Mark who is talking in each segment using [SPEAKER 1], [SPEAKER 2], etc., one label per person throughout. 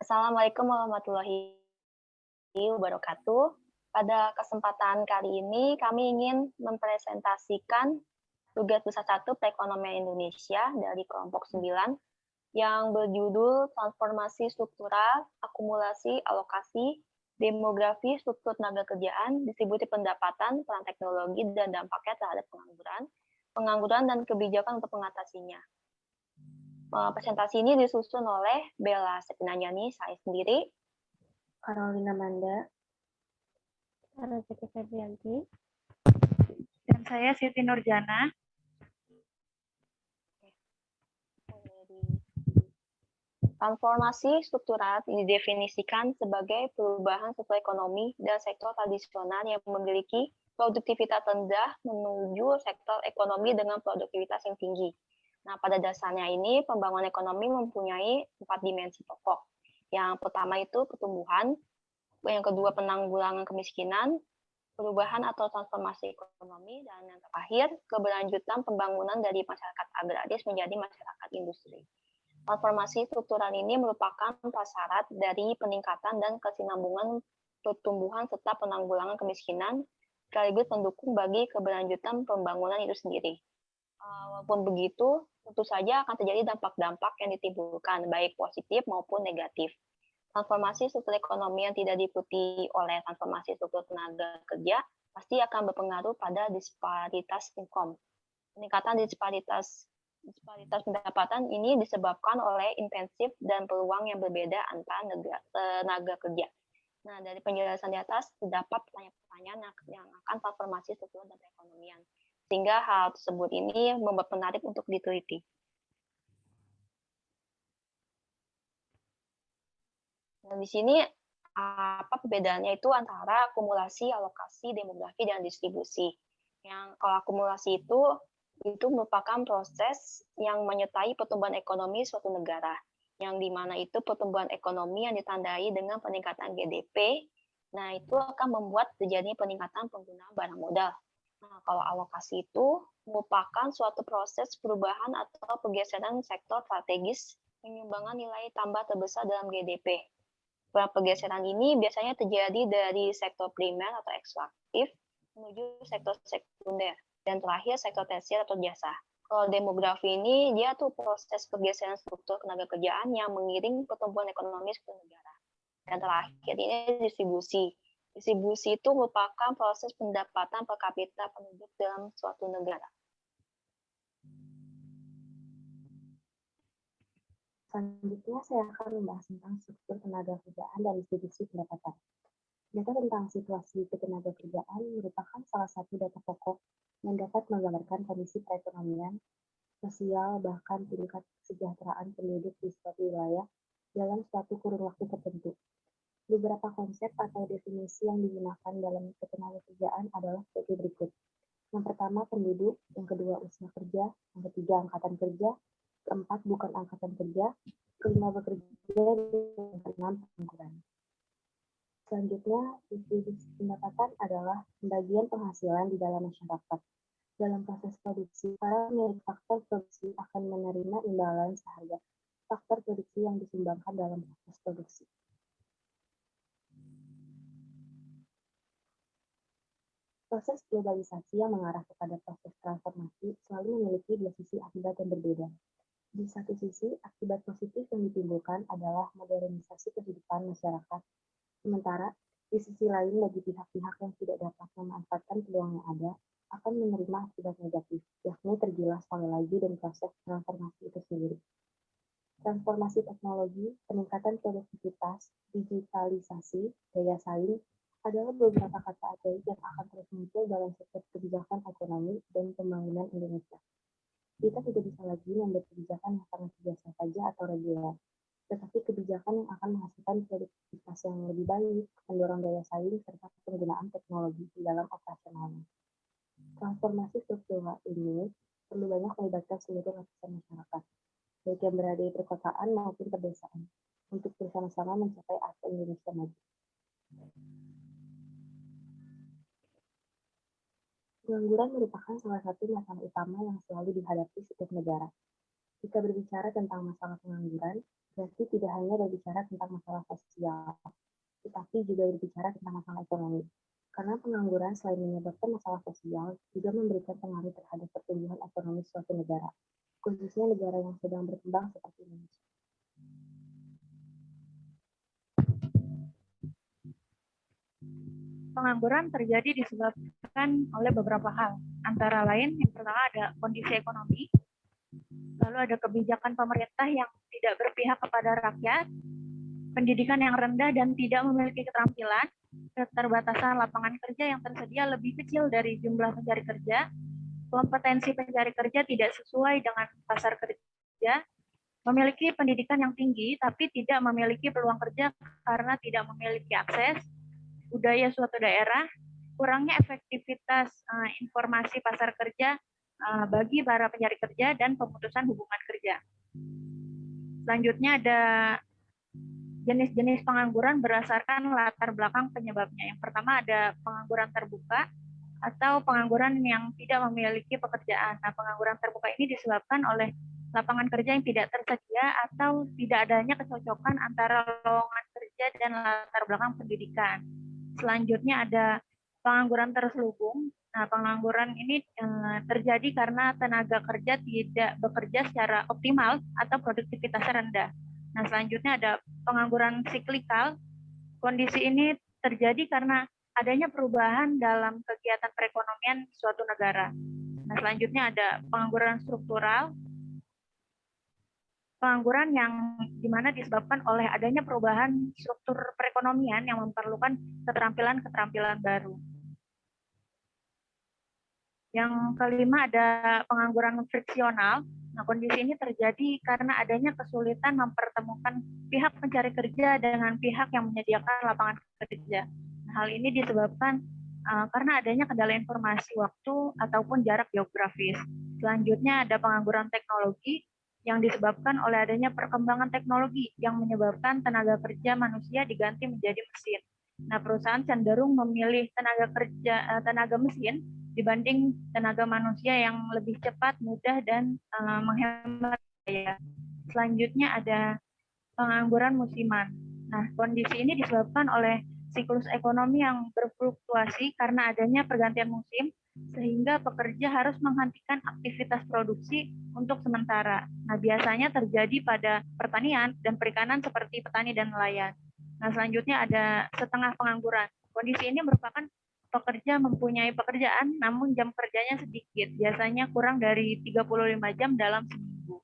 [SPEAKER 1] Assalamualaikum warahmatullahi wabarakatuh. Pada kesempatan kali ini kami ingin mempresentasikan tugas besar 1 perekonomian Indonesia dari kelompok 9 yang berjudul Transformasi Struktural, Akumulasi Alokasi, Demografi, Struktur Tenaga Kerjaan, Distribusi Pendapatan, Peran Teknologi, dan Dampaknya Terhadap Pengangguran dan Kebijakan untuk Mengatasinya. Presentasi ini disusun oleh Bella Septinanjani, saya sendiri,
[SPEAKER 2] Carolina Manda,
[SPEAKER 3] Rezeki Febrianti,
[SPEAKER 2] dan saya Siti Nurjana.
[SPEAKER 1] Transformasi struktural didefinisikan sebagai perubahan struktur ekonomi dan sektor tradisional yang memiliki produktivitas rendah menuju sektor ekonomi dengan produktivitas yang tinggi. Nah, pada dasarnya ini pembangunan ekonomi mempunyai 4 dimensi pokok. Yang pertama itu pertumbuhan, yang kedua penanggulangan kemiskinan, perubahan atau transformasi ekonomi, dan yang terakhir keberlanjutan pembangunan dari masyarakat agraris menjadi masyarakat industri. Transformasi struktural ini merupakan prasyarat dari peningkatan dan kesinambungan pertumbuhan serta penanggulangan kemiskinan, sekaligus pendukung bagi keberlanjutan pembangunan itu sendiri. Walaupun begitu, tentu saja akan terjadi dampak-dampak yang ditimbulkan, baik positif maupun negatif. Transformasi struktur ekonomi yang tidak diikuti oleh transformasi struktur tenaga kerja pasti akan berpengaruh pada disparitas income. Peningkatan disparitas pendapatan ini disebabkan oleh intensif dan peluang yang berbeda antara tenaga kerja. Nah, dari penjelasan di atas terdapat pertanyaan-pertanyaan yang akan transformasi struktur dan perekonomian, sehingga hal tersebut ini membuat menarik untuk diteliti. Nah, di sini apa perbedaannya itu antara akumulasi, alokasi, demografi, dan distribusi. Yang kalau akumulasi itu merupakan proses yang menyertai pertumbuhan ekonomi suatu negara, yang dimana itu pertumbuhan ekonomi yang ditandai dengan peningkatan GDP. Nah, itu akan membuat terjadinya peningkatan penggunaan barang modal. Nah, kalau alokasi itu merupakan suatu proses perubahan atau pergeseran sektor strategis menyumbangkan nilai tambah terbesar dalam GDP. Pergeseran ini biasanya terjadi dari sektor primer atau ekstraktif menuju sektor sekunder, dan terakhir sektor tersier atau jasa. Kalau demografi ini, dia tuh proses pergeseran struktur tenaga kerjaan yang mengiring pertumbuhan ekonomi suatu negara. Dan terakhir ini distribusi. Distribusi itu merupakan proses pendapatan per kapita penduduk dalam suatu negara.
[SPEAKER 2] Selanjutnya saya akan membahas tentang struktur tenaga kerjaan dan distribusi pendapatan. Data tentang situasi ketenaga kerjaan merupakan salah satu data pokok yang dapat menggambarkan kondisi perekonomian, sosial, bahkan tingkat kesejahteraan penduduk di suatu wilayah dalam suatu kurun waktu tertentu. Beberapa konsep atau definisi yang digunakan dalam ketenaga kerjaan adalah sebagai berikut. Yang pertama, penduduk. Yang kedua, usia kerja. Yang ketiga, angkatan kerja. Keempat, bukan angkatan kerja. Kelima, bekerja. Dan keenam, pengangguran. Selanjutnya, distribusi pendapatan adalah pembagian penghasilan di dalam masyarakat. Dalam proses produksi, para pemilik faktor produksi akan menerima imbalan seharga faktor produksi yang disumbangkan dalam proses produksi. Proses globalisasi yang mengarah kepada proses transformasi selalu memiliki dua sisi akibat yang berbeda. Di satu sisi, akibat positif yang ditimbulkan adalah modernisasi kehidupan masyarakat. Sementara, di sisi lain bagi pihak-pihak yang tidak dapat memanfaatkan peluang yang ada, akan menerima akibat negatif, yakni tergilas sekali lagi dan proses transformasi itu sendiri. Transformasi teknologi, peningkatan produktivitas, digitalisasi, daya saing, adalah beberapa kata ajaib yang akan terus muncul dalam sektor kebijakan ekonomi dan pembangunan Indonesia. Kita tidak bisa lagi membuat kebijakan yang sangat biasa saja atau reguler, tetapi kebijakan yang akan menghasilkan produktivitas yang lebih baik, mendorong daya saing, serta penggunaan teknologi di dalam operasionalnya. Transformasi struktural ini perlu banyak melibatkan seluruh lapisan masyarakat, baik yang berada di perkotaan maupun pedesaan, untuk bersama-sama mencapai asa Indonesia maju. Pengangguran merupakan salah satu masalah utama yang selalu dihadapi setiap negara. Jika berbicara tentang masalah pengangguran, Berarti tidak hanya berbicara tentang masalah sosial, tetapi juga berbicara tentang masalah ekonomi. Karena pengangguran selain menyebabkan masalah sosial, juga memberikan pengaruh terhadap pertumbuhan ekonomi suatu negara, khususnya negara yang sedang berkembang seperti Indonesia.
[SPEAKER 4] Pengangguran terjadi disebabkan oleh beberapa hal. Antara lain, yang pertama ada kondisi ekonomi, lalu ada kebijakan pemerintah yang tidak berpihak kepada rakyat, pendidikan yang rendah dan tidak memiliki keterampilan, keterbatasan lapangan kerja yang tersedia lebih kecil dari jumlah pencari kerja, kompetensi pencari kerja tidak sesuai dengan pasar kerja, memiliki pendidikan yang tinggi tapi tidak memiliki peluang kerja karena tidak memiliki akses, budaya suatu daerah, kurangnya efektivitas informasi pasar kerja bagi para pencari kerja, dan pemutusan hubungan kerja. Selanjutnya ada jenis-jenis pengangguran berdasarkan latar belakang penyebabnya. Yang pertama ada pengangguran terbuka atau pengangguran yang tidak memiliki pekerjaan. Nah, pengangguran terbuka ini disebabkan oleh lapangan kerja yang tidak tersedia atau tidak adanya kecocokan antara lowongan kerja dan latar belakang pendidikan. Selanjutnya ada pengangguran terselubung. Nah, pengangguran ini terjadi karena tenaga kerja tidak bekerja secara optimal atau produktivitasnya rendah. Nah, selanjutnya ada pengangguran siklikal. Kondisi ini terjadi karena adanya perubahan dalam kegiatan perekonomian suatu negara. Nah, selanjutnya ada pengangguran struktural. Pengangguran yang dimana disebabkan oleh adanya perubahan struktur perekonomian yang memerlukan keterampilan-keterampilan baru. Yang kelima ada pengangguran friksional. Nah, kondisi ini terjadi karena adanya kesulitan mempertemukan pihak pencari kerja dengan pihak yang menyediakan lapangan kerja. Nah, hal ini disebabkan karena adanya kendala informasi waktu ataupun jarak geografis. Selanjutnya ada pengangguran teknologi yang disebabkan oleh adanya perkembangan teknologi yang menyebabkan tenaga kerja manusia diganti menjadi mesin. Nah, perusahaan cenderung memilih tenaga mesin dibanding tenaga manusia yang lebih cepat, mudah, dan menghemat biaya. Selanjutnya ada pengangguran musiman. Nah, kondisi ini disebabkan oleh siklus ekonomi yang berfluktuasi karena adanya pergantian musim, sehingga pekerja harus menghentikan aktivitas produksi untuk sementara. Nah, biasanya terjadi pada pertanian dan perikanan seperti petani dan nelayan. Nah, selanjutnya ada setengah pengangguran. Kondisi ini merupakan pekerja mempunyai pekerjaan, namun jam kerjanya sedikit, biasanya kurang dari 35 jam dalam seminggu.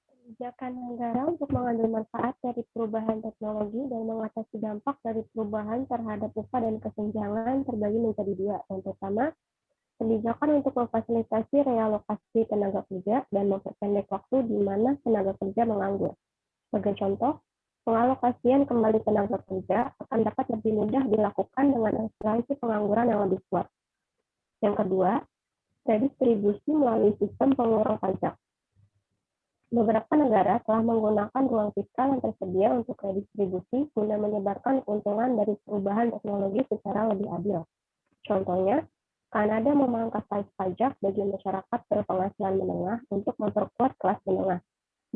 [SPEAKER 3] Kebijakan negara untuk mengambil manfaat dari perubahan teknologi dan mengatasi dampak dari perubahan terhadap upah dan kesenjangan terbagi menjadi dua. Yang pertama, kebijakan untuk memfasilitasi realokasi tenaga kerja dan memperpendek waktu di mana tenaga kerja menganggur. Sebagai contoh, pengalokasian kembali tenaga kerja akan dapat lebih mudah dilakukan dengan asuransi pengangguran yang lebih kuat. Yang kedua, redistribusi melalui sistem pengurang pajak. Beberapa negara telah menggunakan ruang fiskal yang tersedia untuk redistribusi guna menyebarkan keuntungan dari perubahan teknologi secara lebih adil. Contohnya, Kanada memangkas pajak bagi masyarakat berpenghasilan menengah untuk memperkuat kelas menengah,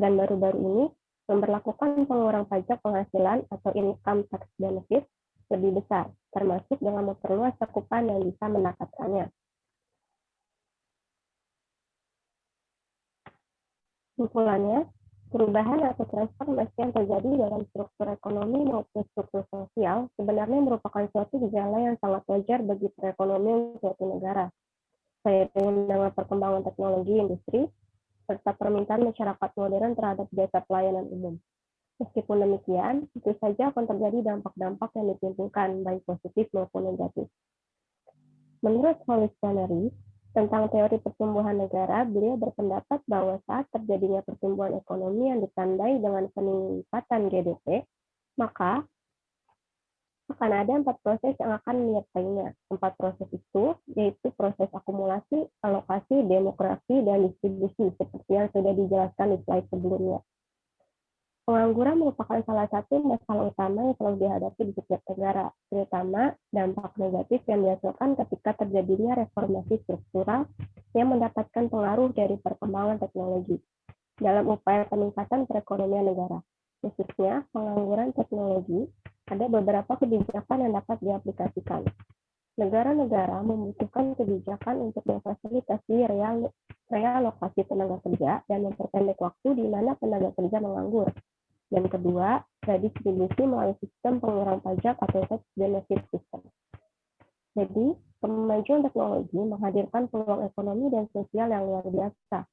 [SPEAKER 3] dan baru-baru ini memberlakukan pengurang pajak penghasilan atau income tax benefit lebih besar, termasuk dengan memperluas cakupan yang bisa mendapatkannya. Kesimpulannya, perubahan atau transformasi yang terjadi dalam struktur ekonomi maupun struktur sosial sebenarnya merupakan suatu gejala yang sangat wajar bagi perekonomian suatu negara. Seiring dengan perkembangan teknologi industri, serta permintaan masyarakat modern terhadap jasa pelayanan umum. Meskipun demikian, tentu saja akan terjadi dampak-dampak yang ditimbulkan, baik positif maupun negatif. Menurut Hollis Flannery, tentang teori pertumbuhan negara, beliau berpendapat bahwa saat terjadinya pertumbuhan ekonomi yang ditandai dengan peningkatan GDP, maka akan ada 4 proses yang akan menyertainya. 4 proses itu yaitu proses akumulasi, alokasi, demografi, dan distribusi, seperti yang sudah dijelaskan di slide sebelumnya. Pengangguran merupakan salah satu masalah utama yang selalu dihadapi di setiap negara, terutama dampak negatif yang dihasilkan ketika terjadinya reformasi struktural yang mendapatkan pengaruh dari perkembangan teknologi dalam upaya peningkatan perekonomian negara. Khususnya pengangguran teknologi, ada beberapa kebijakan yang dapat diaplikasikan. Negara-negara membutuhkan kebijakan untuk memfasilitasi realokasi tenaga kerja dan memperpendek waktu di mana tenaga kerja menganggur. Dan kedua, redistribusi melalui sistem pengurangan pajak atau tax benefit system. Jadi, kemajuan teknologi menghadirkan peluang ekonomi dan sosial yang luar biasa,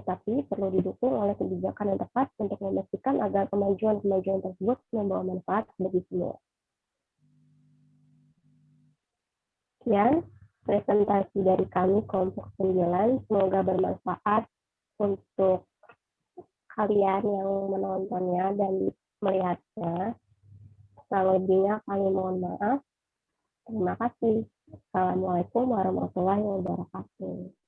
[SPEAKER 3] tetapi perlu didukung oleh kebijakan yang tepat untuk memastikan agar kemajuan-kemajuan tersebut membawa manfaat bagi semua. Sekian presentasi dari kami kelompok 9, semoga bermanfaat untuk kalian yang menontonnya dan melihatnya. Selebihnya kami mohon maaf. Terima kasih. Assalamualaikum warahmatullahi wabarakatuh.